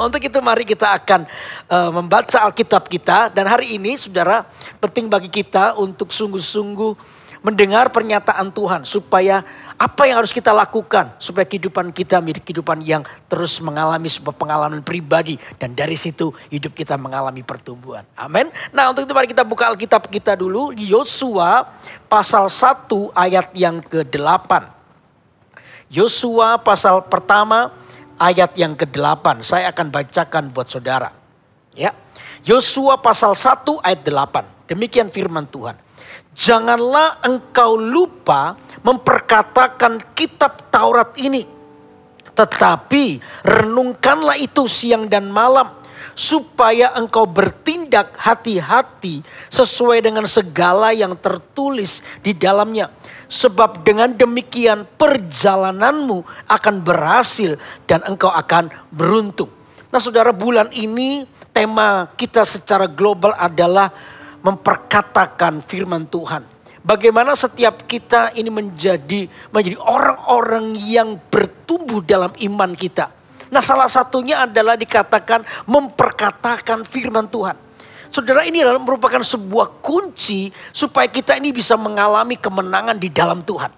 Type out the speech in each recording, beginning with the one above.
untuk itu mari kita akan membaca Alkitab kita. Dan hari ini saudara, penting bagi kita untuk sungguh-sungguh mendengar pernyataan Tuhan. Supaya apa yang harus kita lakukan. Supaya kehidupan kita menjadi kehidupan yang terus mengalami sebuah pengalaman pribadi. Dan dari situ hidup kita mengalami pertumbuhan. Amin. Nah untuk itu mari kita buka Alkitab kita dulu. Di Yosua pasal 1 ayat yang ke-8. Yosua pasal pertama ayat yang ke-8. Saya akan bacakan buat saudara. Ya. Yosua pasal 1 ayat 8. Demikian firman Tuhan. Janganlah engkau lupa memperkatakan kitab Taurat ini. Tetapi renungkanlah itu siang dan malam. Supaya engkau bertindak hati-hati sesuai dengan segala yang tertulis di dalamnya. Sebab dengan demikian perjalananmu akan berhasil dan engkau akan beruntung. Nah saudara, bulan ini tema kita secara global adalah memperkatakan firman Tuhan. Bagaimana setiap kita ini menjadi orang-orang yang bertumbuh dalam iman kita. Nah salah satunya adalah dikatakan memperkatakan firman Tuhan. Saudara, ini adalah merupakan sebuah kunci supaya kita ini bisa mengalami kemenangan di dalam Tuhan.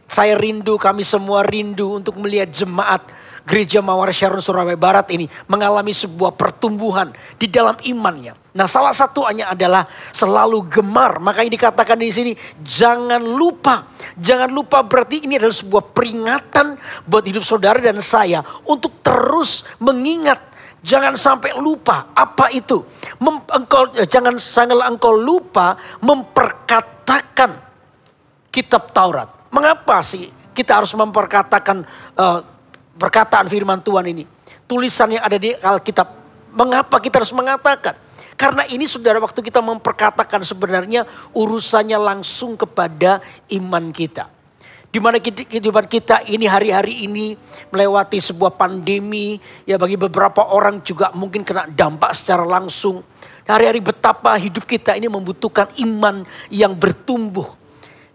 Saya rindu, kami semua rindu untuk melihat jemaat Gereja Mawar Sharon Surabaya Barat ini mengalami sebuah pertumbuhan di dalam imannya. Nah, salah satunya adalah selalu gemar. Makanya dikatakan di sini jangan lupa. Jangan lupa berarti ini adalah sebuah peringatan buat hidup saudara dan saya untuk terus mengingat. Jangan sampai lupa apa itu. Janganlah engkau lupa memperkatakan kitab Taurat. Mengapa sih kita harus memperkatakan perkataan firman Tuhan ini? Tulisan yang ada di Alkitab. Mengapa kita harus mengatakan? Karena ini saudara, waktu kita memperkatakan sebenarnya urusannya langsung kepada iman kita. Di mana kehidupan kita ini hari-hari ini melewati sebuah pandemi. Ya bagi beberapa orang juga mungkin kena dampak secara langsung. Hari-hari betapa hidup kita ini membutuhkan iman yang bertumbuh.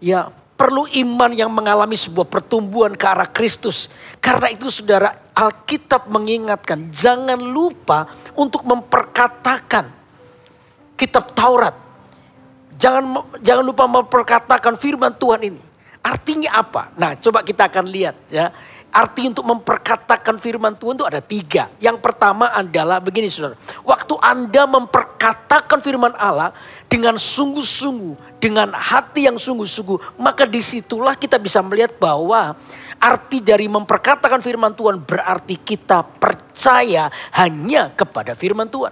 Ya perlu iman yang mengalami sebuah pertumbuhan ke arah Kristus. Karena itu saudara, Alkitab mengingatkan jangan lupa untuk memperkatakan kitab Taurat. Jangan lupa memperkatakan firman Tuhan ini. Artinya apa? Nah coba kita akan lihat ya. Arti untuk memperkatakan firman Tuhan itu ada 3. Yang pertama adalah begini saudara. Waktu Anda memperkatakan firman Allah dengan sungguh-sungguh, dengan hati yang sungguh-sungguh, maka disitulah kita bisa melihat bahwa arti dari memperkatakan firman Tuhan berarti kita percaya hanya kepada firman Tuhan.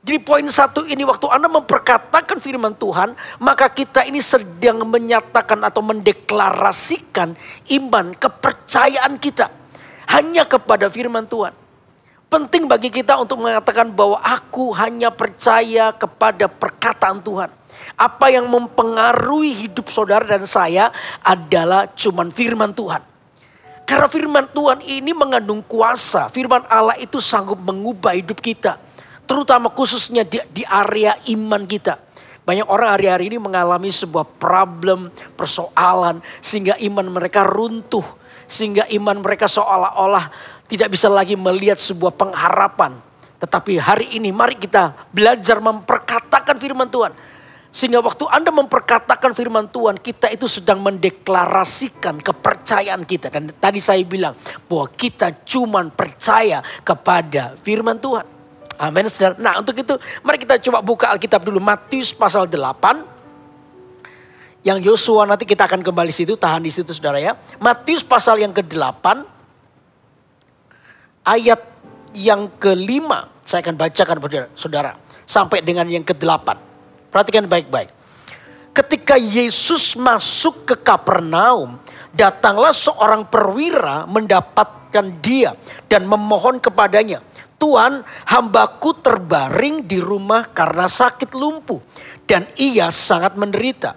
Jadi poin 1 ini, waktu Anda memperkatakan firman Tuhan, maka kita ini sedang menyatakan atau mendeklarasikan iman, kepercayaan kita hanya kepada firman Tuhan. Penting bagi kita untuk mengatakan bahwa aku hanya percaya kepada perkataan Tuhan. Apa yang mempengaruhi hidup saudara dan saya adalah cuman firman Tuhan. Karena firman Tuhan ini mengandung kuasa. Firman Allah itu sanggup mengubah hidup kita. Terutama khususnya di area iman kita. Banyak orang hari-hari ini mengalami sebuah problem, persoalan. Sehingga iman mereka runtuh. Sehingga iman mereka seolah-olah tidak bisa lagi melihat sebuah pengharapan. Tetapi hari ini mari kita belajar memperkatakan firman Tuhan. Sehingga waktu Anda memperkatakan firman Tuhan, kita itu sedang mendeklarasikan kepercayaan kita. Dan tadi saya bilang bahwa kita cuma percaya kepada firman Tuhan. Amin saudara. Nah untuk itu mari kita coba buka Alkitab dulu. Matius pasal 8. Yang Yosua nanti kita akan kembali situ. Tahan di situ saudara ya. Matius pasal yang ke-8. Ayat yang ke-5. Saya akan bacakan saudara. Sampai dengan yang ke-8. Perhatikan baik-baik. Ketika Yesus masuk ke Kapernaum, datanglah seorang perwira mendapatkan dia dan memohon kepadanya, Tuhan, hambaku terbaring di rumah karena sakit lumpuh dan ia sangat menderita.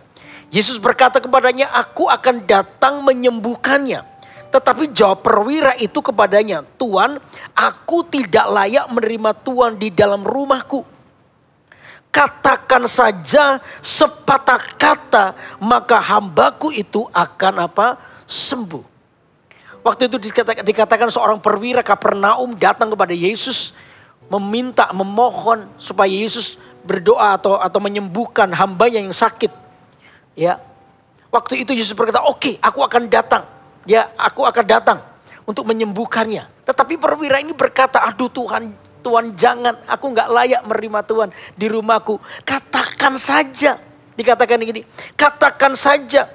Yesus berkata kepadanya, aku akan datang menyembuhkannya. Tetapi jawab perwira itu kepadanya, Tuhan, aku tidak layak menerima Tuhan di dalam rumahku. Katakan saja sepatah kata, maka hambaku itu akan sembuh. Waktu itu dikatakan seorang perwira Kapernaum datang kepada Yesus. Meminta, memohon supaya Yesus berdoa atau menyembuhkan hambanya yang sakit. Ya, waktu itu Yesus berkata, oke, aku akan datang. Ya, aku akan datang untuk menyembuhkannya. Tetapi perwira ini berkata, aduh Tuhan jangan, aku gak layak menerima Tuhan di rumahku. Katakan saja, dikatakan begini, katakan saja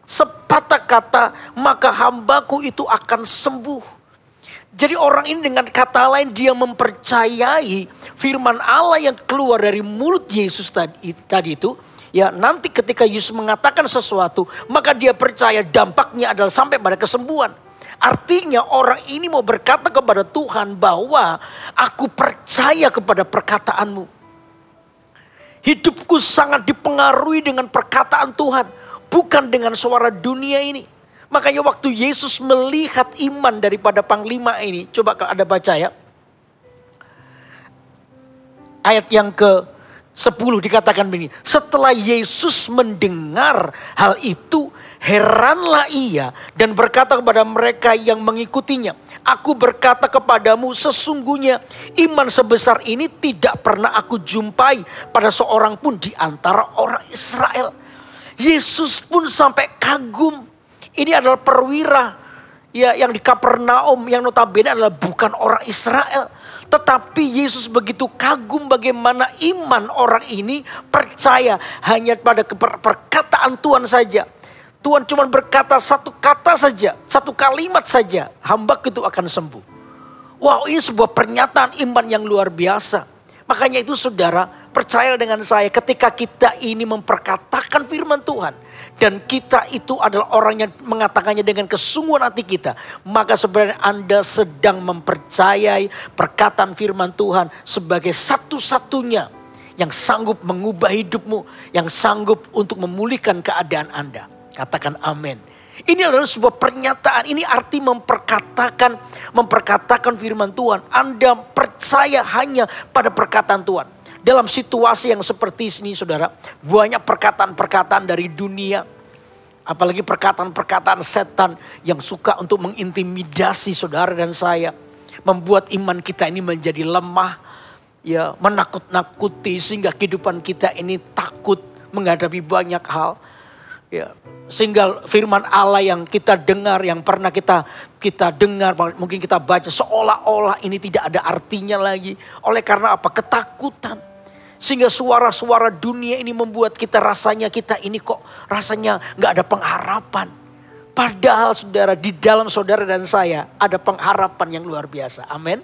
sepatah kata maka hambaku itu akan sembuh. Jadi orang ini dengan kata lain dia mempercayai firman Allah yang keluar dari mulut Yesus tadi itu. Ya, nanti ketika Yesus mengatakan sesuatu, maka dia percaya dampaknya adalah sampai pada kesembuhan. Artinya orang ini mau berkata kepada Tuhan bahwa aku percaya kepada perkataanmu. Hidupku sangat dipengaruhi dengan perkataan Tuhan, bukan dengan suara dunia ini. Makanya waktu Yesus melihat iman daripada panglima ini, coba ada baca ya. Ayat yang ke-10 dikatakan begini. Setelah Yesus mendengar hal itu, heranlah ia dan berkata kepada mereka yang mengikutinya, aku berkata kepadamu sesungguhnya iman sebesar ini tidak pernah aku jumpai pada seorang pun di antara orang Israel. Yesus pun sampai kagum. Ini adalah perwira ya, yang di Kapernaum yang notabene adalah bukan orang Israel. Tetapi Yesus begitu kagum bagaimana iman orang ini percaya hanya pada perkataan Tuhan saja. Tuhan cuma berkata satu kata saja, satu kalimat saja, hambaku itu akan sembuh. Wow, ini sebuah pernyataan iman yang luar biasa. Makanya itu saudara, percaya dengan saya ketika kita ini memperkatakan firman Tuhan. Dan kita itu adalah orang yang mengatakannya dengan kesungguhan hati kita. Maka sebenarnya Anda sedang mempercayai perkataan firman Tuhan sebagai satu-satunya yang sanggup mengubah hidupmu. Yang sanggup untuk memulihkan keadaan Anda. Katakan amin. Ini adalah sebuah pernyataan. Ini arti memperkatakan firman Tuhan. Anda percaya hanya pada perkataan Tuhan. Dalam situasi yang seperti ini saudara, banyak perkataan-perkataan dari dunia. Apalagi perkataan-perkataan setan yang suka untuk mengintimidasi saudara dan saya. Membuat iman kita ini menjadi lemah. Ya, menakut-nakuti sehingga kehidupan kita ini takut menghadapi banyak hal. Ya, sehingga firman Allah yang kita dengar, yang pernah kita dengar, mungkin kita baca seolah-olah ini tidak ada artinya lagi. Oleh karena apa? Ketakutan. Sehingga suara-suara dunia ini membuat kita rasanya kita ini kok rasanya gak ada pengharapan. Padahal saudara, di dalam saudara dan saya ada pengharapan yang luar biasa. Amin.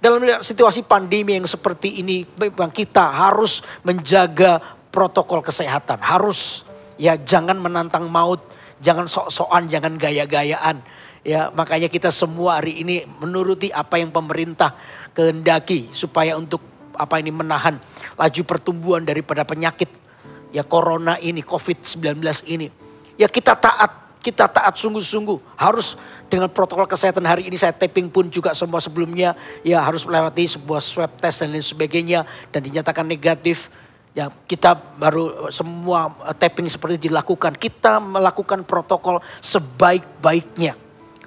Dalam situasi pandemi yang seperti ini, memang kita harus menjaga protokol kesehatan. Harus, ya, jangan menantang maut, jangan sok-sokan, jangan gaya-gayaan. Ya, makanya kita semua hari ini menuruti apa yang pemerintah kehendaki supaya untuk menahan laju pertumbuhan daripada penyakit ya corona ini, COVID-19 ini. Ya kita taat sungguh-sungguh. Harus dengan protokol kesehatan. Hari ini saya taping pun juga semua sebelumnya ya harus melewati sebuah swab test dan lain sebagainya dan dinyatakan negatif. Ya kita baru semua taping seperti dilakukan. Kita melakukan protokol sebaik-baiknya.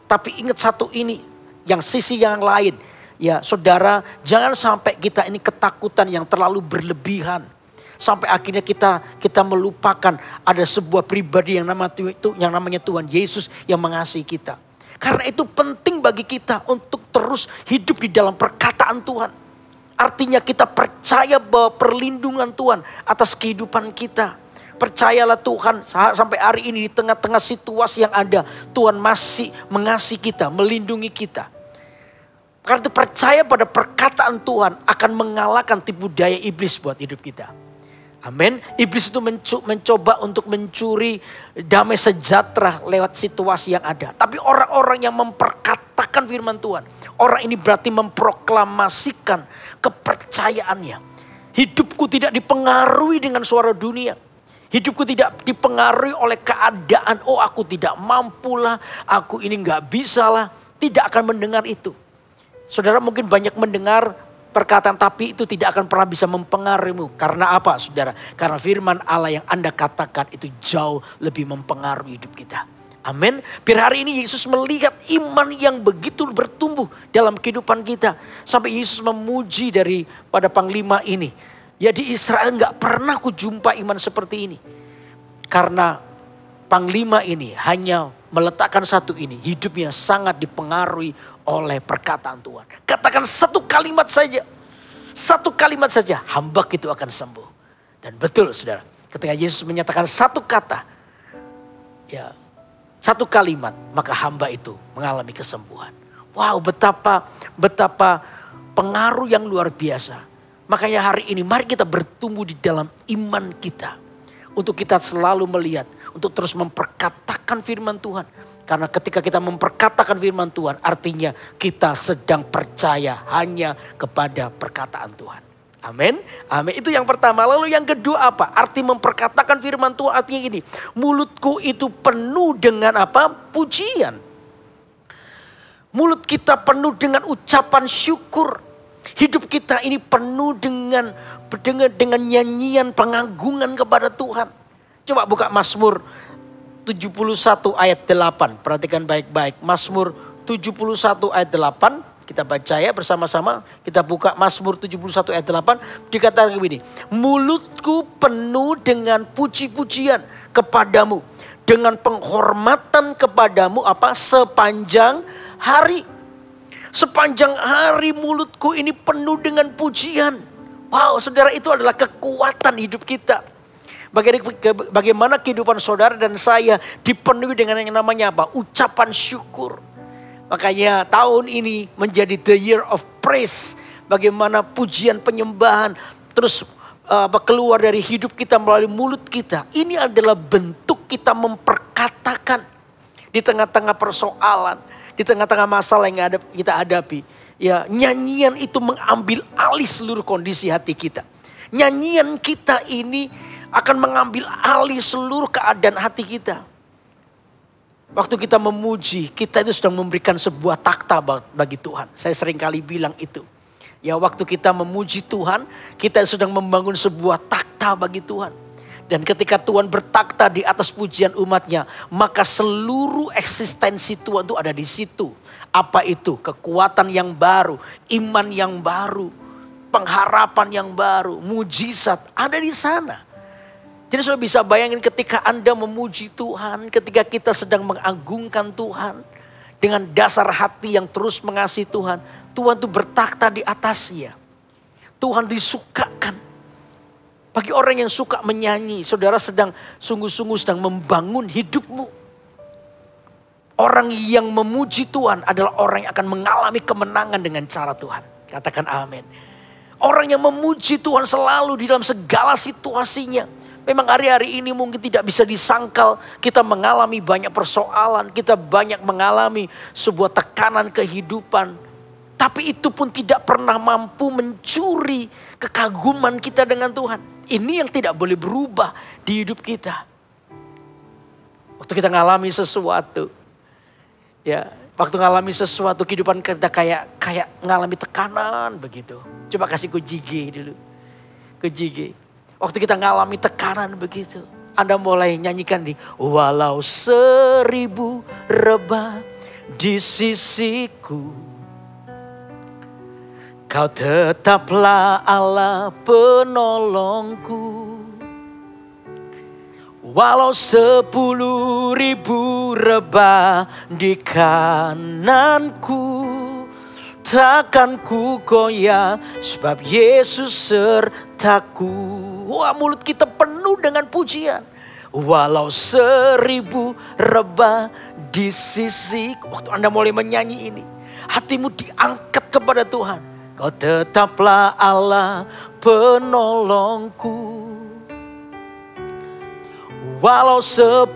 Tapi ingat satu ini, yang sisi yang lain. Ya saudara, jangan sampai kita ini ketakutan yang terlalu berlebihan. Sampai akhirnya kita melupakan ada sebuah pribadi yang namanya Tuhan Yesus yang mengasihi kita. Karena itu penting bagi kita untuk terus hidup di dalam perkataan Tuhan. Artinya kita percaya bahwa perlindungan Tuhan atas kehidupan kita. Percayalah Tuhan sampai hari ini di tengah-tengah situasi yang ada. Tuhan masih mengasihi kita, melindungi kita. Karena itu percaya pada perkataan Tuhan akan mengalahkan tipu daya iblis buat hidup kita. Amin. Iblis itu mencoba untuk mencuri damai sejahtera lewat situasi yang ada. Tapi orang-orang yang memperkatakan firman Tuhan. Orang ini berarti memproklamasikan kepercayaannya. Hidupku tidak dipengaruhi dengan suara dunia. Hidupku tidak dipengaruhi oleh keadaan. Oh aku tidak mampulah, aku ini gak bisa lah. Tidak akan mendengar itu. Saudara mungkin banyak mendengar perkataan tapi itu tidak akan pernah bisa mempengaruhimu. Karena apa saudara? Karena firman Allah yang Anda katakan itu jauh lebih mempengaruhi hidup kita. Amin. Biar hari ini Yesus melihat iman yang begitu bertumbuh dalam kehidupan kita. Sampai Yesus memuji daripada panglima ini. Ya, di Israel gak pernah ku jumpa iman seperti ini. Karena panglima ini hanya meletakkan satu ini. Hidupnya sangat dipengaruhi oleh perkataan Tuhan. Katakan satu kalimat saja. Satu kalimat saja, hamba itu akan sembuh. Dan betul saudara, ketika Yesus menyatakan satu kata, ya, satu kalimat, maka hamba itu mengalami kesembuhan. Wow, betapa pengaruh yang luar biasa. Makanya hari ini mari kita bertumbuh di dalam iman kita. Untuk kita selalu melihat, untuk terus memperkatakan firman Tuhan. Karena ketika kita memperkatakan firman Tuhan, artinya kita sedang percaya hanya kepada perkataan Tuhan. Amin. Amin. Itu yang pertama. Lalu yang kedua apa? Arti memperkatakan firman Tuhan artinya gini. Mulutku itu penuh dengan apa? Pujian. Mulut kita penuh dengan ucapan syukur. Hidup kita ini penuh dengan nyanyian pengagungan kepada Tuhan. Coba buka Mazmur 71 ayat 8. Perhatikan baik-baik. Mazmur 71 ayat 8. Kita baca ya bersama-sama. Kita buka Mazmur 71 ayat 8. Dikatakan begini. Mulutku penuh dengan puji-pujian kepadamu. Dengan penghormatan kepadamu apa? Sepanjang hari. Sepanjang hari mulutku ini penuh dengan pujian. Wow, saudara, itu adalah kekuatan hidup kita. Bagaimana kehidupan saudara dan saya dipenuhi dengan yang namanya apa? Ucapan syukur. Makanya tahun ini menjadi the year of praise. Bagaimana pujian penyembahan terus keluar dari hidup kita melalui mulut kita. Ini adalah bentuk kita memperkatakan di tengah-tengah persoalan, di tengah-tengah masalah yang kita hadapi. Ya, nyanyian itu mengambil alih seluruh kondisi hati kita. Nyanyian kita ini akan mengambil alih seluruh keadaan hati kita. Waktu kita memuji, kita itu sedang memberikan sebuah takhta bagi Tuhan. Saya sering kali bilang itu. Ya, waktu kita memuji Tuhan, kita sedang membangun sebuah takhta bagi Tuhan. Dan ketika Tuhan bertakhta di atas pujian umatnya, maka seluruh eksistensi Tuhan itu ada di situ. Apa itu? Kekuatan yang baru, iman yang baru, pengharapan yang baru, mujizat ada di sana. Jadi sudah bisa bayangin ketika Anda memuji Tuhan, ketika kita sedang mengagungkan Tuhan. Dengan dasar hati yang terus mengasihi Tuhan. Tuhan itu bertakhta di atasnya. Tuhan disukakan. Bagi orang yang suka menyanyi, saudara sedang sungguh-sungguh sedang membangun hidupmu. Orang yang memuji Tuhan adalah orang yang akan mengalami kemenangan dengan cara Tuhan. Katakan amin. Orang yang memuji Tuhan selalu di dalam segala situasinya. Memang hari-hari ini mungkin tidak bisa disangkal. Kita mengalami banyak persoalan. Kita banyak mengalami sebuah tekanan kehidupan. Tapi itu pun tidak pernah mampu mencuri kekaguman kita dengan Tuhan. Ini yang tidak boleh berubah di hidup kita. Waktu kita mengalami sesuatu. Ya, waktu mengalami sesuatu kehidupan kita kayak mengalami tekanan begitu. Coba kasih kujige dulu. Kujige. Waktu kita mengalami tekanan begitu. Anda mulai nyanyikan di walau 1000 rebah di sisiku, Kau tetaplah Allah penolongku. Walau 10.000 rebah di kananku, takkan ku goyah sebab Yesus sertaku. Wah, mulut kita penuh dengan pujian. Walau 1000 rebah di sisi. Waktu Anda mulai menyanyi ini, hatimu diangkat kepada Tuhan. Kau tetaplah Allah penolongku. Walau 10.000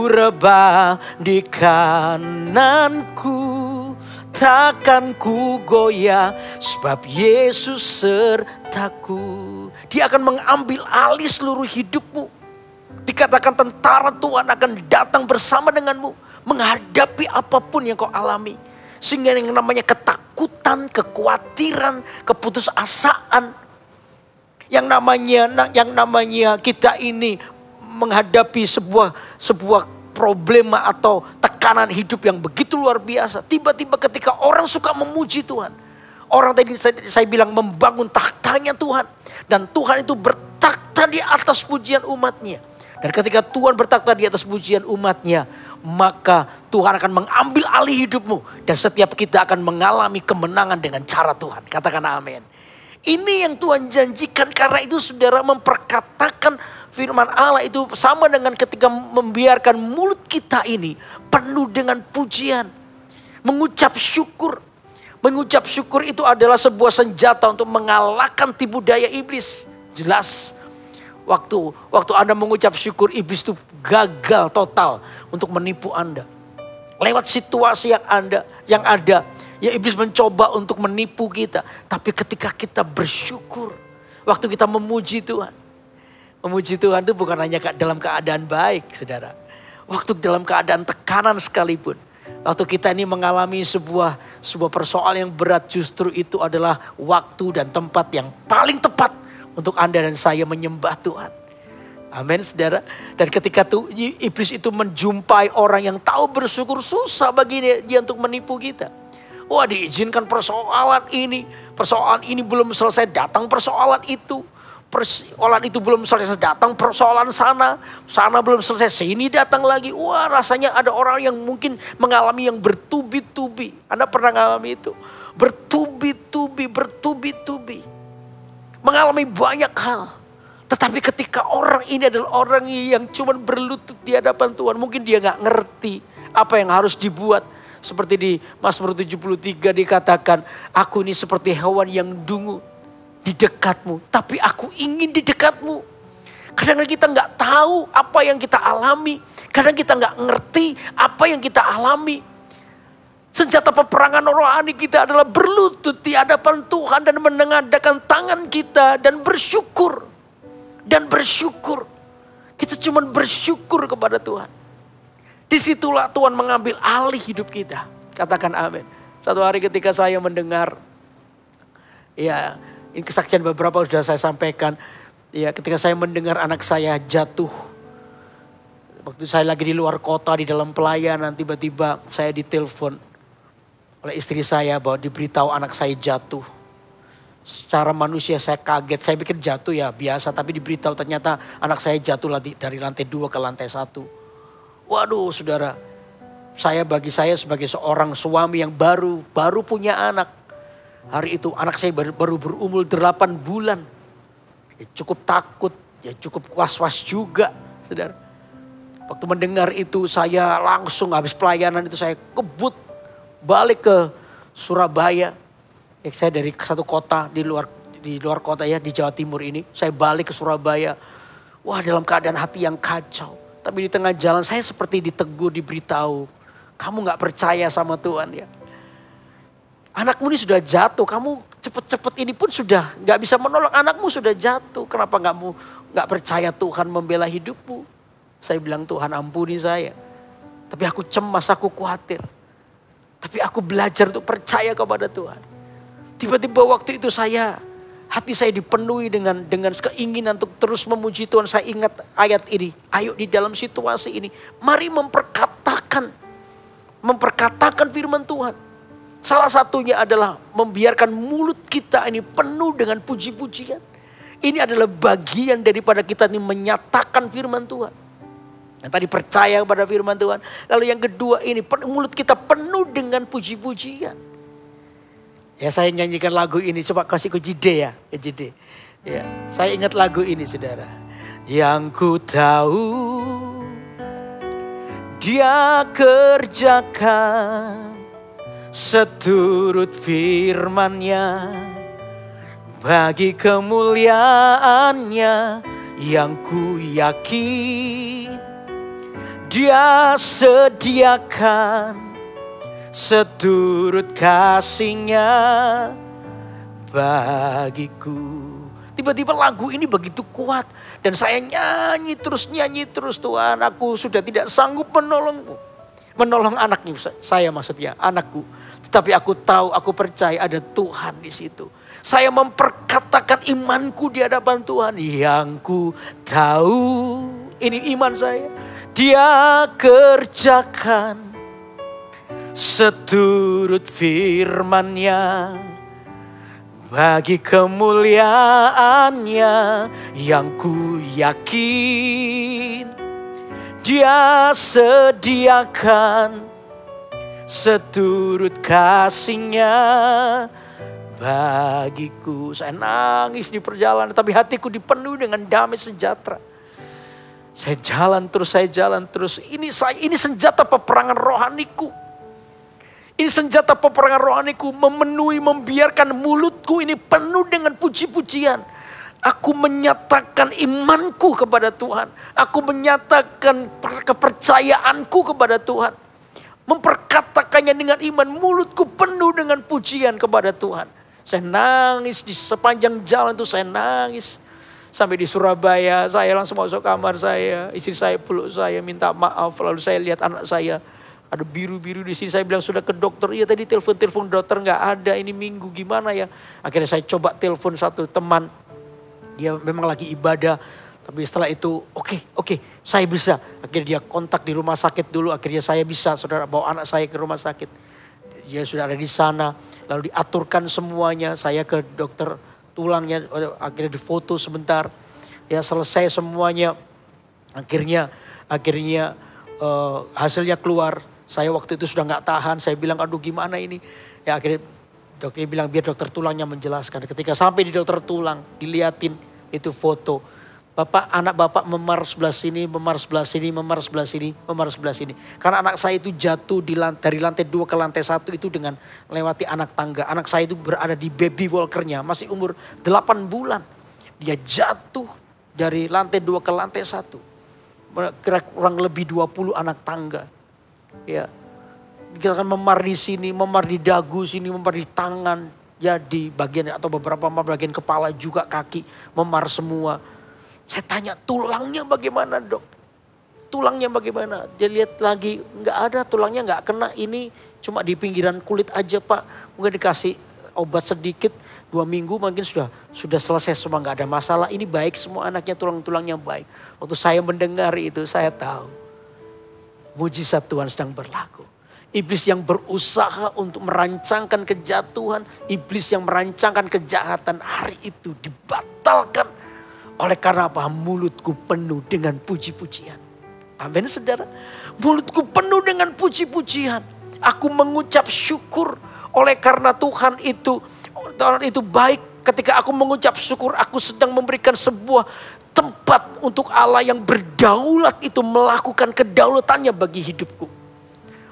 rebah di kananku, takkan ku goyah sebab Yesus sertaku. Dia akan mengambil alih seluruh hidupmu. Dikatakan tentara Tuhan akan datang bersama denganmu, menghadapi apapun yang kau alami. Sehingga yang namanya ketakutan, kekhawatiran, keputusasaan, yang namanya kita ini menghadapi sebuah problema atau tekanan hidup yang begitu luar biasa. Tiba-tiba ketika orang suka memuji Tuhan. Orang tadi saya bilang membangun tahtanya Tuhan. Dan Tuhan itu bertakhta di atas pujian umatnya. Dan ketika Tuhan bertakhta di atas pujian umatnya, maka Tuhan akan mengambil alih hidupmu. Dan setiap kita akan mengalami kemenangan dengan cara Tuhan. Katakan amin. Ini yang Tuhan janjikan, karena itu saudara memperkatakan firman Allah itu sama dengan ketika membiarkan mulut kita ini penuh dengan pujian. Mengucap syukur. Mengucap syukur itu adalah sebuah senjata untuk mengalahkan tipu daya iblis. Jelas. Waktu Anda mengucap syukur, iblis itu gagal total untuk menipu Anda. Lewat situasi yang ada, ya iblis mencoba untuk menipu kita. Tapi ketika kita bersyukur, waktu kita memuji Tuhan. Memuji Tuhan itu bukan hanya dalam keadaan baik, saudara. Waktu dalam keadaan tekanan sekalipun. Waktu kita ini mengalami sebuah persoalan yang berat, justru itu adalah waktu dan tempat yang paling tepat untuk Anda dan saya menyembah Tuhan. Amin, saudara. Dan ketika iblis itu menjumpai orang yang tahu bersyukur, susah bagi dia untuk menipu kita. Wah, diizinkan persoalan ini belum selesai, datang persoalan itu. Persoalan itu belum selesai, datang persoalan sana belum selesai, sini datang lagi. Wah, rasanya ada orang yang mungkin mengalami yang bertubi-tubi. Anda pernah mengalami itu? Bertubi-tubi. Mengalami banyak hal. Tetapi ketika orang ini adalah orang yang cuma berlutut di hadapan Tuhan, mungkin dia gak ngerti apa yang harus dibuat. Seperti di Mazmur 73 dikatakan, aku ini seperti hewan yang dungu di dekatmu, tapi aku ingin di dekatmu. Kadang-kadang kita gak tahu apa yang kita alami. Kadang kita gak ngerti apa yang kita alami. Senjata peperangan rohani kita adalah berlutut di hadapan Tuhan dan menengadahkan tangan kita dan bersyukur. Dan bersyukur. Kita cuma bersyukur kepada Tuhan. Disitulah Tuhan mengambil alih hidup kita. Katakan amin. Satu hari ketika saya mendengar, ya ini kesaksian beberapa sudah saya sampaikan. Ya, ketika saya mendengar anak saya jatuh. Waktu saya lagi di luar kota di dalam pelayanan, tiba-tiba saya ditelepon oleh istri saya bahwa diberitahu anak saya jatuh. Secara manusia saya kaget, saya pikir jatuh ya biasa, tapi diberitahu ternyata anak saya jatuh dari lantai 2 ke lantai 1. Waduh, saudara, bagi saya sebagai seorang suami yang baru punya anak. Hari itu anak saya baru berumur 8 bulan. Ya, cukup takut, ya cukup was-was juga, saudara. Waktu mendengar itu saya langsung habis pelayanan itu saya kebut balik ke Surabaya. Ya, saya dari satu kota di luar kota ya, di Jawa Timur ini. Saya balik ke Surabaya. Wah, dalam keadaan hati yang kacau. Tapi di tengah jalan saya seperti ditegur, diberitahu. Kamu gak percaya sama Tuhan ya. Anakmu ini sudah jatuh, kamu cepet-cepet ini pun sudah gak bisa menolong. Anakmu sudah jatuh, kenapa kamu gak percaya Tuhan membela hidupmu? Saya bilang, Tuhan ampuni saya. Tapi aku cemas, aku khawatir. Tapi aku belajar untuk percaya kepada Tuhan. Tiba-tiba waktu itu hati saya dipenuhi dengan keinginan untuk terus memuji Tuhan. Saya ingat ayat ini. Ayo di dalam situasi ini, mari memperkatakan firman Tuhan. Salah satunya adalah membiarkan mulut kita ini penuh dengan puji-pujian. Ini adalah bagian daripada kita ini menyatakan firman Tuhan. Yang tadi percaya kepada firman Tuhan. Lalu yang kedua ini mulut kita penuh dengan puji-pujian. Ya, saya nyanyikan lagu ini, coba kasih ke Jide ya. Jide. Ya, saya ingat lagu ini saudara. Yang ku tahu Dia kerjakan seturut firman-Nya, bagi kemuliaan-Nya yang ku yakin. Dia sediakan seturut kasih-Nya bagiku. Tiba-tiba lagu ini begitu kuat. Dan saya nyanyi terus Tuhan, aku sudah tidak sanggup menolong anaknya, saya maksudnya anakku. Tetapi aku tahu, aku percaya ada Tuhan di situ. Saya memperkatakan imanku di hadapan Tuhan. Yang ku tahu, ini iman saya. Dia kerjakan seturut firman-Nya, bagi kemuliaan-Nya yang ku yakin. Dia sediakan seturut kasih-Nya bagiku. Saya nangis di perjalanan, tapi hatiku dipenuhi dengan damai sejahtera. Saya jalan terus. Ini senjata peperangan rohaniku. Ini senjata peperangan rohaniku, memenuhi, membiarkan mulutku ini penuh dengan puji-pujian. Aku menyatakan imanku kepada Tuhan. Aku menyatakan kepercayaanku kepada Tuhan. Memperkatakannya dengan iman, mulutku penuh dengan pujian kepada Tuhan. Saya nangis di sepanjang jalan itu, saya nangis. Sampai di Surabaya, saya langsung masuk kamar saya. Istri saya peluk saya, minta maaf. Lalu saya lihat anak saya, ada biru-biru di sini. Saya bilang sudah ke dokter. Iya tadi telepon dokter nggak ada. Ini minggu gimana ya? Akhirnya saya coba telepon satu teman. Dia memang lagi ibadah. Tapi setelah itu oke, saya bisa. Akhirnya dia kontak di rumah sakit dulu. Akhirnya saya bisa, saudara, bawa anak saya ke rumah sakit. Dia sudah ada di sana. Lalu diaturkan semuanya. Saya ke dokter tulangnya. Akhirnya difoto sebentar. Ya selesai semuanya. Akhirnya hasilnya keluar. Saya waktu itu sudah nggak tahan. Saya bilang aduh gimana ini. Ya akhirnya dokter bilang biar dokter tulangnya menjelaskan. Ketika sampai di dokter tulang diliatin itu foto. Anak bapak memar sebelah sini, memar sebelah sini, memar sebelah sini, memar sebelah sini. Karena anak saya itu jatuh dari lantai 2 ke lantai 1 itu dengan melewati anak tangga. Anak saya itu berada di baby walkernya, masih umur 8 bulan. Dia jatuh dari lantai 2 ke lantai 1. Kira kurang lebih 20 anak tangga. Ya, kita akan memar di sini, memar di dagu sini, memar di tangan, ya di bagian atau beberapa memar bagian kepala juga, kaki memar semua. Saya tanya tulangnya bagaimana dok? Tulangnya bagaimana? Dia lihat lagi nggak ada, tulangnya nggak kena, ini cuma di pinggiran kulit aja pak. Mungkin dikasih obat sedikit, 2 minggu mungkin sudah selesai semua, nggak ada masalah. Ini baik semua anaknya, tulang-tulangnya baik. Waktu saya mendengar itu saya tahu mujizat Tuhan sedang berlaku. Iblis yang berusaha untuk merancangkan kejatuhan, iblis yang merancangkan kejahatan, hari itu dibatalkan. Oleh karena apa? Mulutku penuh dengan puji-pujian. Amin saudara. Mulutku penuh dengan puji-pujian. Aku mengucap syukur. Oleh karena Tuhan itu baik. Ketika aku mengucap syukur, aku sedang memberikan sebuah tempat untuk Allah yang berdaulat itu melakukan kedaulatannya bagi hidupku.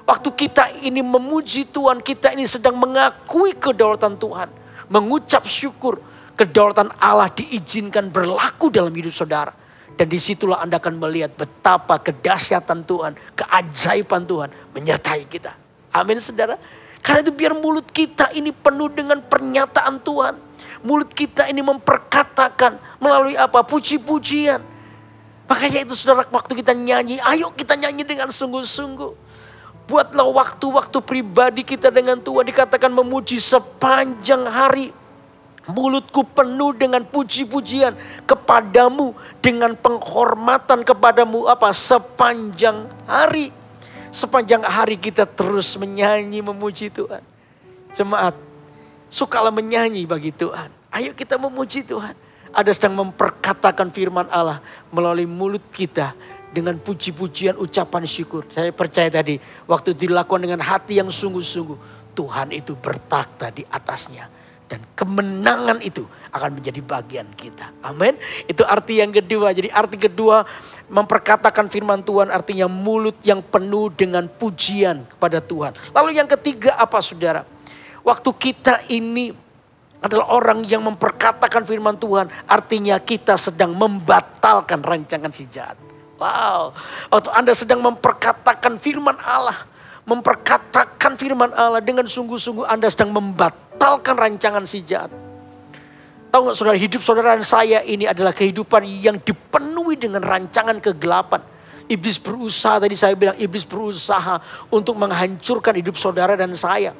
Waktu kita ini memuji Tuhan, kita ini sedang mengakui kedaulatan Tuhan. Mengucap syukur. Kedaulatan Allah diizinkan berlaku dalam hidup saudara. Dan disitulah Anda akan melihat betapa kedahsyatan Tuhan, keajaiban Tuhan menyertai kita. Amin saudara. Karena itu biar mulut kita ini penuh dengan pernyataan Tuhan. Mulut kita ini memperkatakan melalui apa? Puji-pujian. Makanya itu saudara, waktu kita nyanyi, ayo kita nyanyi dengan sungguh-sungguh. Buatlah waktu-waktu pribadi kita dengan Tuhan, dikatakan memuji sepanjang hari. Mulutku penuh dengan puji-pujian kepadamu, dengan penghormatan kepadamu sepanjang hari. Sepanjang hari kita terus menyanyi memuji Tuhan. Jemaat, sukalah menyanyi bagi Tuhan. Ayo kita memuji Tuhan. Ada sedang memperkatakan firman Allah melalui mulut kita dengan puji-pujian, ucapan syukur. Saya percaya tadi waktu dilakukan dengan hati yang sungguh-sungguh, Tuhan itu bertakhta di atasnya. Dan kemenangan itu akan menjadi bagian kita. Amin. Itu arti yang kedua. Jadi arti kedua, memperkatakan firman Tuhan artinya mulut yang penuh dengan pujian kepada Tuhan. Lalu yang ketiga apa saudara? Waktu kita ini adalah orang yang memperkatakan firman Tuhan, artinya kita sedang membatalkan rancangan si jahat. Wow. Waktu Anda sedang memperkatakan firman Allah, memperkatakan firman Allah dengan sungguh-sungguh, Anda sedang membatalkan rancangan si jahat. Tahu gak saudara, hidup saudara dan saya ini adalah kehidupan yang dipenuhi dengan rancangan kegelapan. Iblis berusaha, tadi saya bilang iblis berusaha untuk menghancurkan hidup saudara dan saya.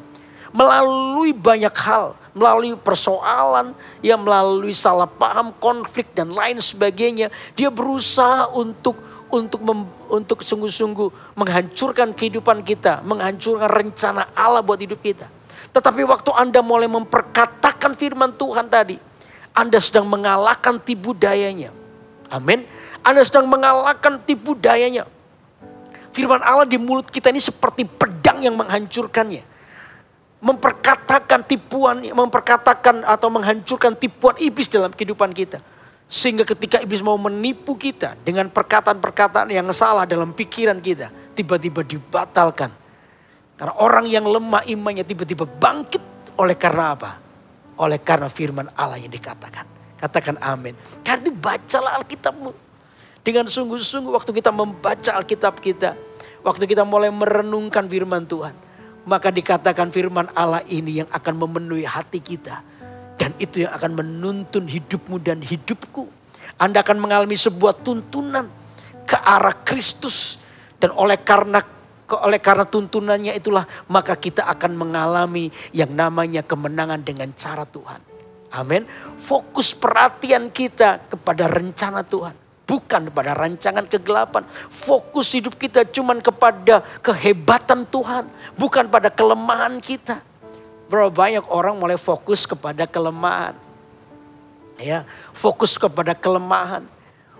Melalui banyak hal, melalui persoalan, ya melalui salah paham, konflik dan lain sebagainya. Dia berusaha untuk sungguh-sungguh menghancurkan kehidupan kita, menghancurkan rencana Allah buat hidup kita. Tetapi waktu Anda mulai memperkatakan firman Tuhan tadi, Anda sedang mengalahkan tipu dayanya. Amin. Anda sedang mengalahkan tipu dayanya. Firman Allah di mulut kita ini seperti pedang yang menghancurkannya. Memperkatakan tipuan, memperkatakan atau menghancurkan tipuan iblis dalam kehidupan kita. Sehingga ketika iblis mau menipu kita dengan perkataan-perkataan yang salah dalam pikiran kita, tiba-tiba dibatalkan. Karena orang yang lemah imannya tiba-tiba bangkit oleh karena apa? Oleh karena firman Allah yang dikatakan. Katakan amin. Karena bacalah Alkitabmu. Dengan sungguh-sungguh waktu kita membaca Alkitab kita, waktu kita mulai merenungkan firman Tuhan, maka dikatakan firman Allah ini yang akan memenuhi hati kita. Dan itu yang akan menuntun hidupmu dan hidupku. Anda akan mengalami sebuah tuntunan ke arah Kristus. Dan oleh karena tuntunannya itulah maka kita akan mengalami yang namanya kemenangan dengan cara Tuhan. Amin. Fokus perhatian kita kepada rencana Tuhan. Bukan kepada rancangan kegelapan. Fokus hidup kita cuman kepada kehebatan Tuhan. Bukan pada kelemahan kita. Berapa banyak orang mulai fokus kepada kelemahan. Ya, fokus kepada kelemahan.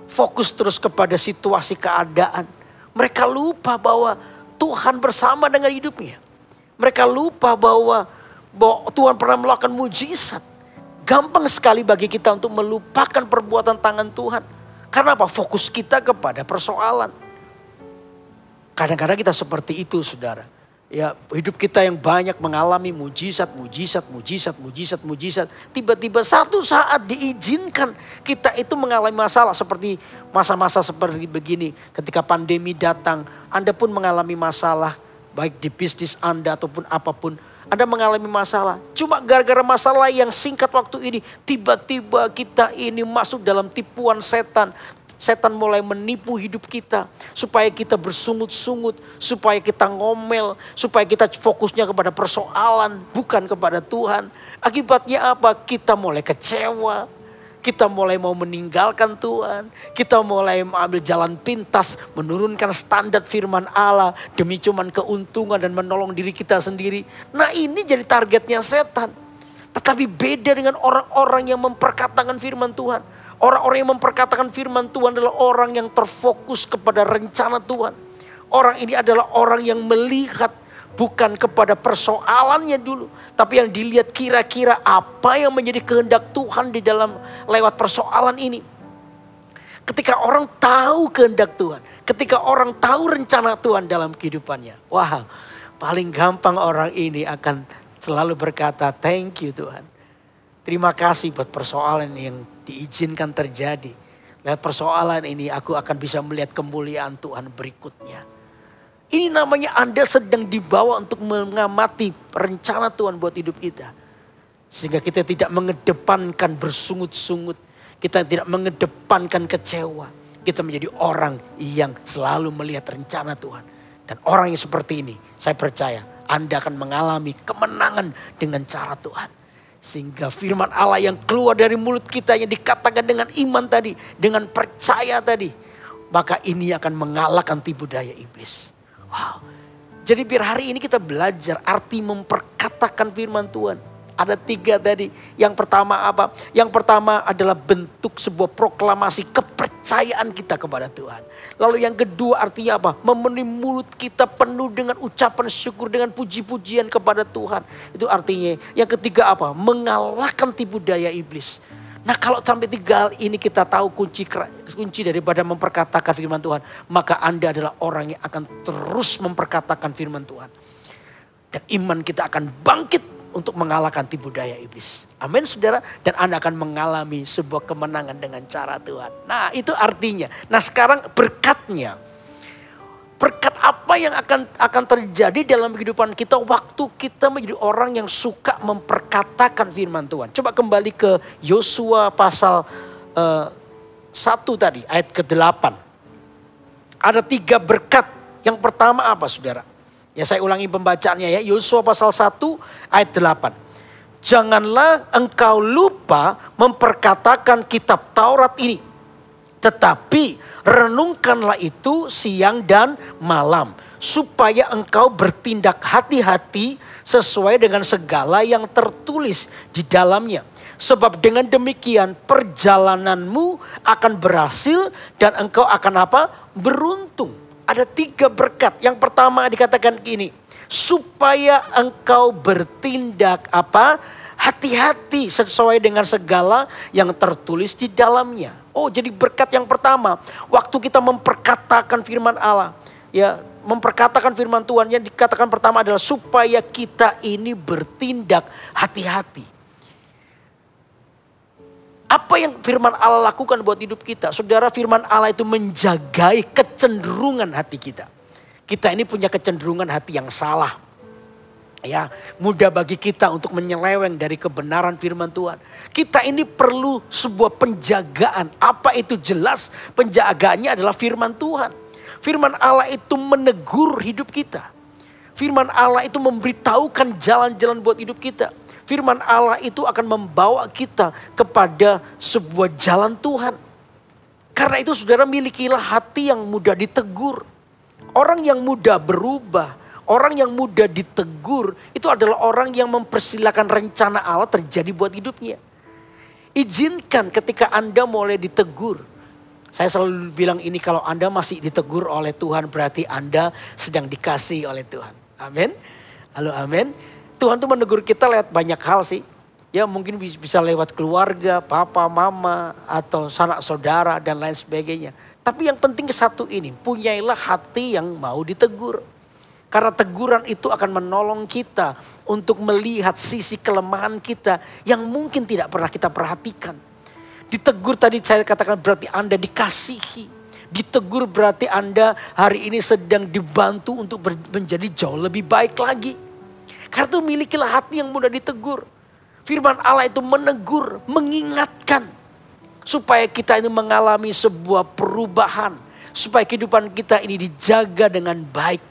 Fokus terus kepada situasi keadaan. Mereka lupa bahwa Tuhan bersama dengan hidupnya. Mereka lupa bahwa Tuhan pernah melakukan mujizat. Gampang sekali bagi kita untuk melupakan perbuatan tangan Tuhan. Karena apa? Fokus kita kepada persoalan. Kadang-kadang kita seperti itu, saudara. Ya, hidup kita yang banyak mengalami mujizat. Tiba-tiba satu saat diizinkan kita itu mengalami masalah. Seperti masa-masa seperti begini. Ketika pandemi datang, Anda pun mengalami masalah. Baik di bisnis Anda ataupun apapun. Anda mengalami masalah. Cuma gara-gara masalah yang singkat waktu ini. Tiba-tiba kita ini masuk dalam tipuan setan. Setan mulai menipu hidup kita. Supaya kita bersungut-sungut. Supaya kita ngomel. Supaya kita fokusnya kepada persoalan. Bukan kepada Tuhan. Akibatnya apa? Kita mulai kecewa. Kita mulai mau meninggalkan Tuhan. Kita mulai mengambil jalan pintas. Menurunkan standar firman Allah. Demi cuman keuntungan dan menolong diri kita sendiri. Nah, ini jadi targetnya setan. Tetapi beda dengan orang-orang yang memperkatakan firman Tuhan. Orang-orang yang memperkatakan firman Tuhan adalah orang yang terfokus kepada rencana Tuhan. Orang ini adalah orang yang melihat bukan kepada persoalannya dulu. Tapi yang dilihat kira-kira apa yang menjadi kehendak Tuhan di dalam lewat persoalan ini. Ketika orang tahu kehendak Tuhan. Ketika orang tahu rencana Tuhan dalam kehidupannya. Wah, paling gampang orang ini akan selalu berkata, thank you Tuhan. Terima kasih buat persoalan yang diizinkan terjadi. Lewat persoalan ini aku akan bisa melihat kemuliaan Tuhan berikutnya. Ini namanya Anda sedang dibawa untuk mengamati rencana Tuhan buat hidup kita. Sehingga kita tidak mengedepankan bersungut-sungut. Kita tidak mengedepankan kecewa. Kita menjadi orang yang selalu melihat rencana Tuhan. Dan orang yang seperti ini, saya percaya Anda akan mengalami kemenangan dengan cara Tuhan. Sehingga firman Allah yang keluar dari mulut kita yang dikatakan dengan iman tadi. Dengan percaya tadi. Maka ini akan mengalahkan tipu daya iblis. Wow. Jadi biar hari ini kita belajar arti memperkatakan firman Tuhan. Ada 3 tadi. Yang pertama apa? Yang pertama adalah bentuk sebuah proklamasi kepercayaan kita kepada Tuhan. Lalu yang kedua artinya apa? Memenuhi mulut kita penuh dengan ucapan syukur, dengan puji-pujian kepada Tuhan. Itu artinya. Yang ketiga apa? Mengalahkan tipu daya iblis. Nah, kalau sampai 3 hal ini kita tahu kunci daripada memperkatakan firman Tuhan. Maka Anda adalah orang yang akan terus memperkatakan firman Tuhan. Dan iman kita akan bangkit untuk mengalahkan tipu daya iblis. Amin saudara. Dan Anda akan mengalami sebuah kemenangan dengan cara Tuhan. Nah, itu artinya. Nah, sekarang berkatnya. Berkat apa yang akan terjadi dalam kehidupan kita waktu kita menjadi orang yang suka memperkatakan firman Tuhan. Coba kembali ke Yosua pasal 1 tadi, ayat ke-8. Ada 3 berkat. Yang pertama apa saudara? Ya, saya ulangi pembacaannya ya. Yosua pasal 1 ayat 8. Janganlah engkau lupa memperkatakan kitab Taurat ini. Tetapi renungkanlah itu siang dan malam. Supaya engkau bertindak hati-hati sesuai dengan segala yang tertulis di dalamnya. Sebab dengan demikian perjalananmu akan berhasil dan engkau akan apa? Beruntung. Ada 3 berkat. Yang pertama dikatakan gini. Supaya engkau bertindak apa? Hati-hati sesuai dengan segala yang tertulis di dalamnya. Oh, jadi berkat yang pertama. Waktu kita memperkatakan firman Allah. Ya, memperkatakan firman Tuhan yang dikatakan pertama adalah supaya kita ini bertindak hati-hati. Apa yang firman Allah lakukan buat hidup kita? Saudara, firman Allah itu menjagai kecenderungan hati kita. Kita ini punya kecenderungan hati yang salah. Ya, mudah bagi kita untuk menyeleweng dari kebenaran firman Tuhan. Kita ini perlu sebuah penjagaan. Apa itu jelas? Penjagaannya adalah firman Tuhan. Firman Allah itu menegur hidup kita. Firman Allah itu memberitahukan jalan-jalan buat hidup kita. Firman Allah itu akan membawa kita kepada sebuah jalan Tuhan. Karena itu saudara, milikilah hati yang mudah ditegur. Orang yang mudah berubah, orang yang mudah ditegur, itu adalah orang yang mempersilahkan rencana Allah terjadi buat hidupnya. Izinkan ketika Anda mulai ditegur. Saya selalu bilang ini, kalau Anda masih ditegur oleh Tuhan berarti Anda sedang dikasihi oleh Tuhan. Amin. Halo, amin. Tuhan tuh menegur kita lewat banyak hal sih. Ya mungkin bisa lewat keluarga, papa, mama, atau sanak saudara dan lain sebagainya. Tapi yang penting satu ini, punyailah hati yang mau ditegur. Karena teguran itu akan menolong kita untuk melihat sisi kelemahan kita yang mungkin tidak pernah kita perhatikan. Ditegur tadi saya katakan berarti Anda dikasihi. Ditegur berarti Anda hari ini sedang dibantu untuk menjadi jauh lebih baik lagi. Karena itu milikilah hati yang mudah ditegur. Firman Allah itu menegur, mengingatkan. Supaya kita ini mengalami sebuah perubahan. Supaya kehidupan kita ini dijaga dengan baik.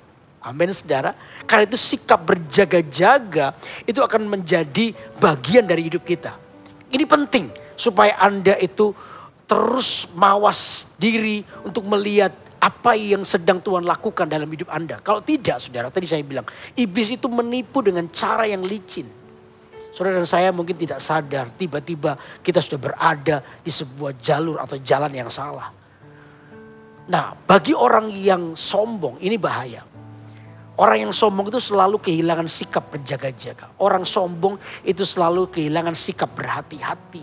Amin saudara. Karena itu sikap berjaga-jaga itu akan menjadi bagian dari hidup kita. Ini penting supaya Anda itu terus mawas diri untuk melihat apa yang sedang Tuhan lakukan dalam hidup Anda. Kalau tidak saudara, tadi saya bilang iblis itu menipu dengan cara yang licin. Saudara dan saya mungkin tidak sadar tiba-tiba kita sudah berada di sebuah jalur atau jalan yang salah. Nah, bagi orang yang sombong ini bahaya. Orang yang sombong itu selalu kehilangan sikap berjaga-jaga. Orang sombong itu selalu kehilangan sikap berhati-hati.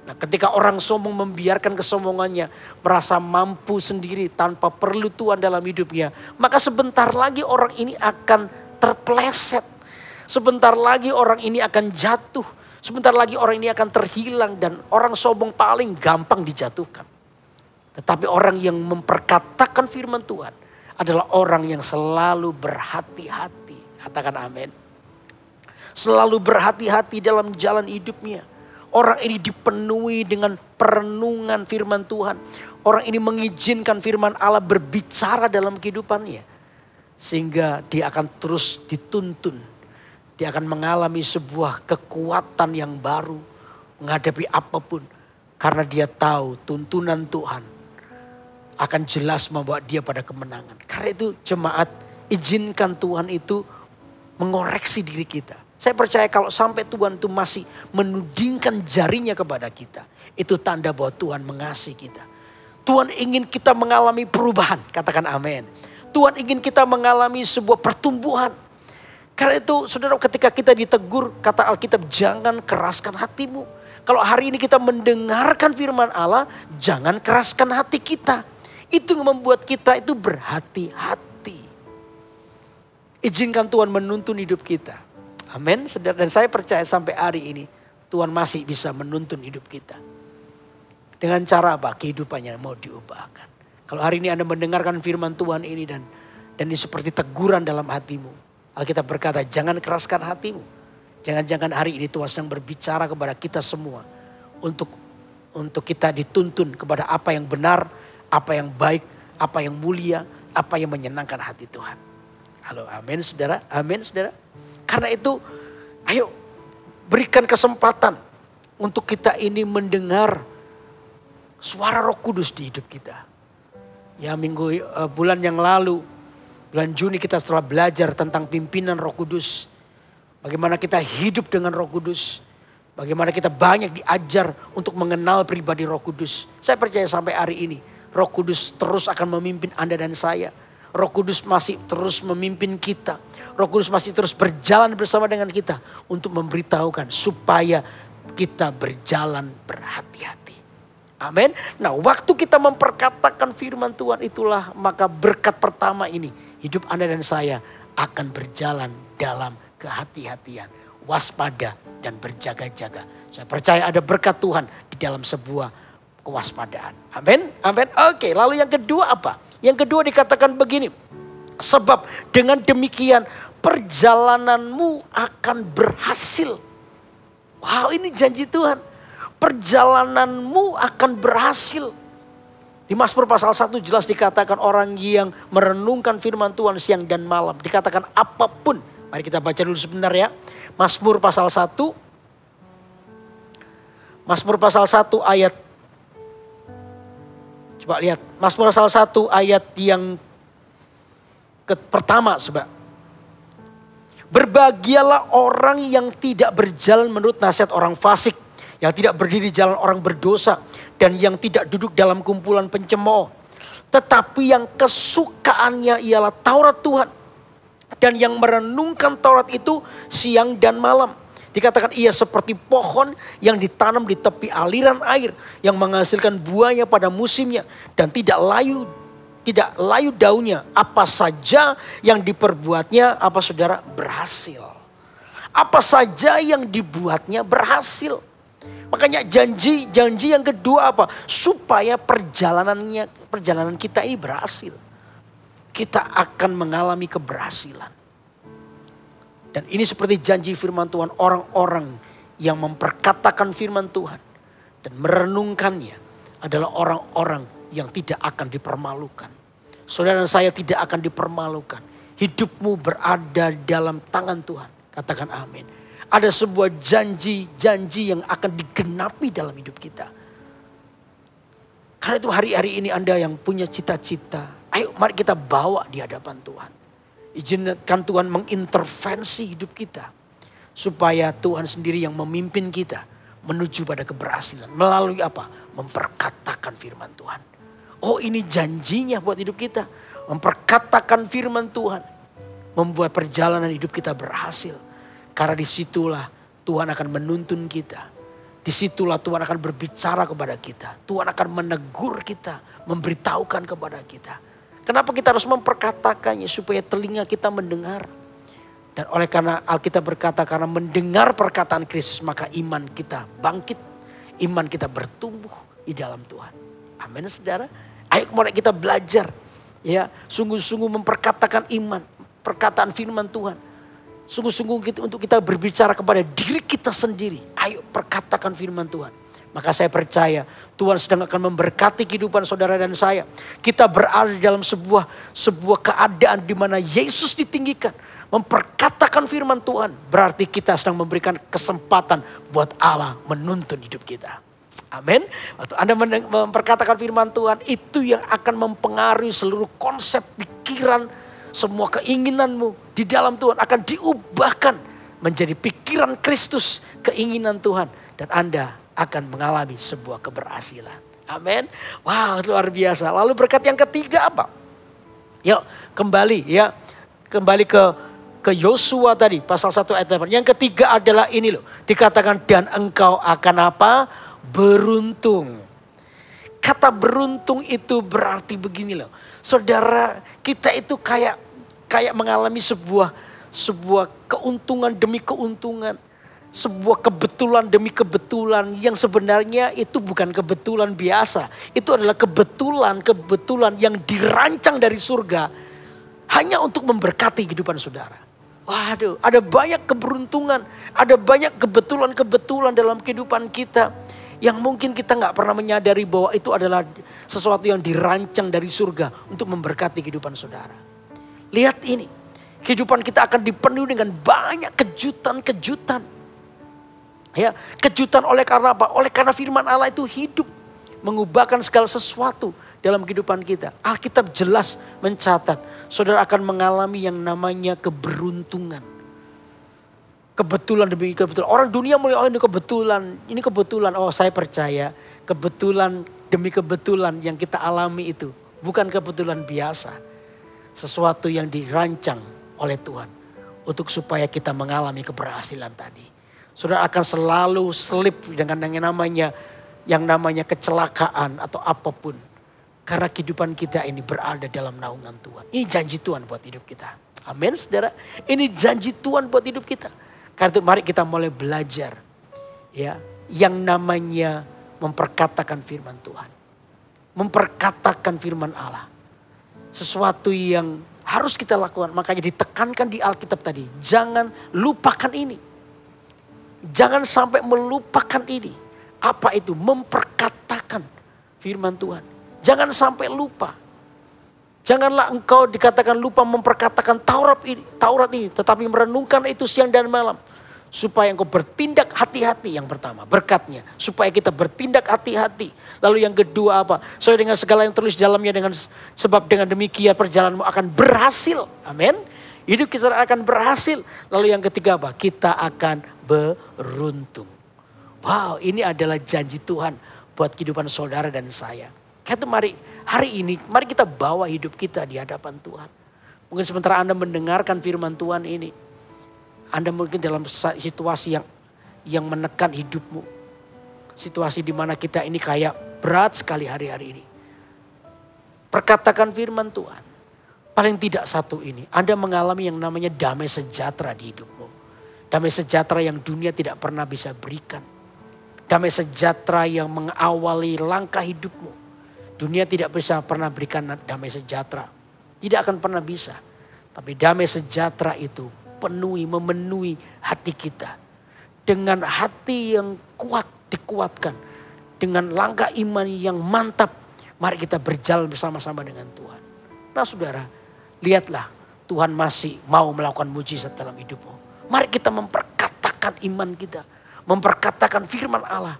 Nah, ketika orang sombong membiarkan kesombongannya, merasa mampu sendiri tanpa perlu Tuhan dalam hidupnya, maka sebentar lagi orang ini akan terpeleset. Sebentar lagi orang ini akan jatuh. Sebentar lagi orang ini akan terhilang dan orang sombong paling gampang dijatuhkan. Tetapi orang yang memperkatakan firman Tuhan adalah orang yang selalu berhati-hati. Katakan amin. Selalu berhati-hati dalam jalan hidupnya. Orang ini dipenuhi dengan perenungan firman Tuhan. Orang ini mengizinkan firman Allah berbicara dalam kehidupannya. Sehingga dia akan terus dituntun. Dia akan mengalami sebuah kekuatan yang baru. Menghadapi apapun. Karena dia tahu tuntunan Tuhan akan jelas membawa dia pada kemenangan. Karena itu jemaat, izinkan Tuhan itu mengoreksi diri kita. Saya percaya kalau sampai Tuhan itu masih menudingkan jarinya kepada kita, itu tanda bahwa Tuhan mengasihi kita. Tuhan ingin kita mengalami perubahan, katakan amin. Tuhan ingin kita mengalami sebuah pertumbuhan. Karena itu saudara, ketika kita ditegur, kata Alkitab, jangan keraskan hatimu. Kalau hari ini kita mendengarkan firman Allah, jangan keraskan hati kita. Itu yang membuat kita itu berhati-hati. Izinkan Tuhan menuntun hidup kita. Amin, saudara. Dan saya percaya sampai hari ini Tuhan masih bisa menuntun hidup kita. Dengan cara apa? Kehidupannya mau diubahkan. Kalau hari ini Anda mendengarkan firman Tuhan ini dan ini seperti teguran dalam hatimu. Alkitab berkata, jangan keraskan hatimu. Jangan-jangan hari ini Tuhan sedang berbicara kepada kita semua. Untuk kita dituntun kepada apa yang benar, apa yang baik, apa yang mulia, apa yang menyenangkan hati Tuhan. Halo, amin saudara, amin saudara. Karena itu, ayo berikan kesempatan untuk kita ini mendengar suara Roh Kudus di hidup kita. Ya bulan yang lalu, bulan Juni kita setelah belajar tentang pimpinan Roh Kudus. Bagaimana kita hidup dengan Roh Kudus. Bagaimana kita banyak diajar untuk mengenal pribadi Roh Kudus. Saya percaya sampai hari ini Roh Kudus terus akan memimpin Anda dan saya. Roh Kudus masih terus memimpin kita. Roh Kudus masih terus berjalan bersama dengan kita untuk memberitahukan supaya kita berjalan berhati-hati. Amin. Nah, waktu kita memperkatakan firman Tuhan itulah maka berkat pertama ini. Hidup Anda dan saya akan berjalan dalam kehati-hatian, waspada dan berjaga-jaga. Saya percaya ada berkat Tuhan di dalam sebuah kewaspadaan. Amin. Amin. Oke, lalu yang kedua apa? Yang kedua dikatakan begini. Sebab dengan demikian perjalananmu akan berhasil. Wow, ini janji Tuhan. Perjalananmu akan berhasil. Di Mazmur pasal 1 jelas dikatakan orang yang merenungkan firman Tuhan siang dan malam. Dikatakan apapun. Mari kita baca dulu sebentar ya. Mazmur pasal 1. Mazmur pasal 1 ayat. Coba lihat. Mazmur pasal 1 ayat yang pertama. Coba. Berbahagialah orang yang tidak berjalan menurut nasihat orang fasik. Yang tidak berdiri jalan orang berdosa. Dan yang tidak duduk dalam kumpulan pencemooh. Tetapi yang kesukaannya ialah Taurat Tuhan. Dan yang merenungkan Taurat itu siang dan malam. Dikatakan ia seperti pohon yang ditanam di tepi aliran air. Yang menghasilkan buahnya pada musimnya. Dan tidak layu daunnya. Apa saja yang diperbuatnya, apa saudara, berhasil. Apa saja yang dibuatnya berhasil. Makanya janji yang kedua apa? Supaya perjalanan kita ini berhasil. Kita akan mengalami keberhasilan. Dan ini seperti janji firman Tuhan. Orang-orang yang memperkatakan firman Tuhan. Dan merenungkannya adalah orang-orang yang tidak akan dipermalukan. Saudara dan saya tidak akan dipermalukan. Hidupmu berada dalam tangan Tuhan. Katakan amin. Ada sebuah janji yang akan digenapi dalam hidup kita. Karena itu hari-hari ini Anda yang punya cita-cita. Ayo mari kita bawa di hadapan Tuhan. Izinkan Tuhan mengintervensi hidup kita. Supaya Tuhan sendiri yang memimpin kita menuju pada keberhasilan. Melalui apa? Memperkatakan firman Tuhan. Oh, ini janjinya buat hidup kita. Memperkatakan firman Tuhan. Membuat perjalanan hidup kita berhasil. Karena disitulah Tuhan akan menuntun kita. Disitulah Tuhan akan berbicara kepada kita. Tuhan akan menegur kita. Memberitahukan kepada kita. Kenapa kita harus memperkatakannya? Supaya telinga kita mendengar. Dan oleh karena Alkitab berkata karena mendengar perkataan Kristus maka iman kita bangkit. Iman kita bertumbuh di dalam Tuhan. Amin saudara. Ayo kemarin kita belajar. Ya, sungguh-sungguh memperkatakan iman. Perkataan firman Tuhan. Sungguh-sungguh untuk kita berbicara kepada diri kita sendiri. Ayo perkatakan firman Tuhan. Maka saya percaya Tuhan sedang akan memberkati kehidupan saudara dan saya. Kita berada dalam sebuah keadaan di mana Yesus ditinggikan. Memperkatakan firman Tuhan. Berarti kita sedang memberikan kesempatan buat Allah menuntun hidup kita. Amin. Waktu Anda memperkatakan firman Tuhan itu yang akan mempengaruhi seluruh konsep pikiran. Semua keinginanmu di dalam Tuhan akan diubahkan menjadi pikiran Kristus, keinginan Tuhan. Dan Anda akan mengalami sebuah keberhasilan. Amin. Wow, luar biasa. Lalu berkat yang ketiga apa? Yuk kembali ya. Kembali ke Yosua tadi pasal 1 ayat 8. Yang ketiga adalah ini loh. Dikatakan dan engkau akan apa? Beruntung. Kata beruntung itu berarti begini loh. Saudara, kita itu kayak mengalami sebuah keuntungan demi keuntungan. Sebuah kebetulan demi kebetulan yang sebenarnya itu bukan kebetulan biasa. Itu adalah kebetulan yang dirancang dari surga hanya untuk memberkati kehidupan saudara. Waduh, ada banyak keberuntungan, ada banyak kebetulan dalam kehidupan kita. Yang mungkin kita gak pernah menyadari bahwa itu adalah sesuatu yang dirancang dari surga untuk memberkati kehidupan saudara. Lihat ini, kehidupan kita akan dipenuhi dengan banyak kejutan-kejutan. Ya, kejutan oleh karena apa? Oleh karena firman Allah itu hidup, mengubahkan segala sesuatu dalam kehidupan kita. Alkitab jelas mencatat, saudara akan mengalami yang namanya keberuntungan. Kebetulan demi kebetulan. Orang dunia mulai, oh ini kebetulan. Oh saya percaya, kebetulan demi kebetulan yang kita alami itu bukan kebetulan biasa. Sesuatu yang dirancang oleh Tuhan untuk supaya kita mengalami keberhasilan tadi. Saudara akan selalu selip dengan yang namanya kecelakaan atau apapun. Karena kehidupan kita ini berada dalam naungan Tuhan. Ini janji Tuhan buat hidup kita. Amin saudara. Ini janji Tuhan buat hidup kita. Karena itu mari kita mulai belajar. Ya, yang namanya memperkatakan firman Tuhan. Memperkatakan firman Allah. Sesuatu yang harus kita lakukan. Makanya ditekankan di Alkitab tadi. Jangan lupakan ini. Jangan sampai melupakan ini. Apa itu? Memperkatakan firman Tuhan. Jangan sampai lupa. Janganlah engkau dikatakan lupa memperkatakan Taurat ini. Tetapi merenungkan itu siang dan malam. Supaya engkau bertindak hati-hati yang pertama. Berkatnya. Supaya kita bertindak hati-hati. Lalu yang kedua apa? Soalnya dengan segala yang tertulis dalamnya. Sebab dengan demikian perjalananmu akan berhasil. Amin. Hidup kita akan berhasil. Lalu yang ketiga apa? Kita akan beruntung. Wow, ini adalah janji Tuhan buat kehidupan saudara dan saya. Kata mari hari ini, mari kita bawa hidup kita di hadapan Tuhan. Mungkin sementara Anda mendengarkan firman Tuhan ini. Anda mungkin dalam situasi yang menekan hidupmu. Situasi di mana kita ini kayak berat sekali hari-hari ini. Perkatakan firman Tuhan. Paling tidak satu ini, Anda mengalami yang namanya damai sejahtera di hidupmu. Damai sejahtera yang dunia tidak pernah bisa berikan. Damai sejahtera yang mengawali langkah hidupmu. Dunia tidak bisa pernah berikan damai sejahtera. Tidak akan pernah bisa. Tapi damai sejahtera itu memenuhi hati kita. Dengan hati yang kuat dikuatkan. Dengan langkah iman yang mantap. Mari kita berjalan bersama-sama dengan Tuhan. Nah saudara, lihatlah Tuhan masih mau melakukan mujizat dalam hidupmu. Mari kita memperkatakan iman kita. Memperkatakan firman Allah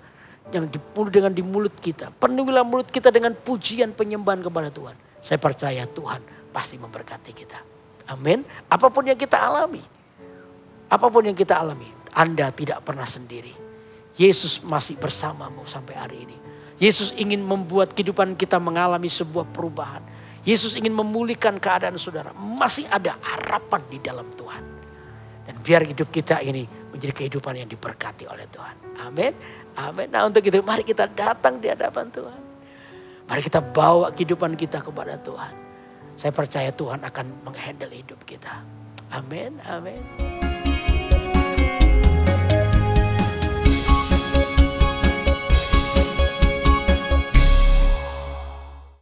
yang dengan di mulut kita. Penuhilah mulut kita dengan pujian penyembahan kepada Tuhan. Saya percaya Tuhan pasti memberkati kita. Amin. Apapun yang kita alami. Apapun yang kita alami. Anda tidak pernah sendiri. Yesus masih bersamamu sampai hari ini. Yesus ingin membuat kehidupan kita mengalami sebuah perubahan. Yesus ingin memulihkan keadaan saudara. Masih ada harapan di dalam Tuhan. Dan biar hidup kita ini menjadi kehidupan yang diberkati oleh Tuhan. Amin. Amin. Nah untuk itu mari kita datang di hadapan Tuhan. Mari kita bawa kehidupan kita kepada Tuhan. Saya percaya Tuhan akan menghandle hidup kita. Amin. Amin.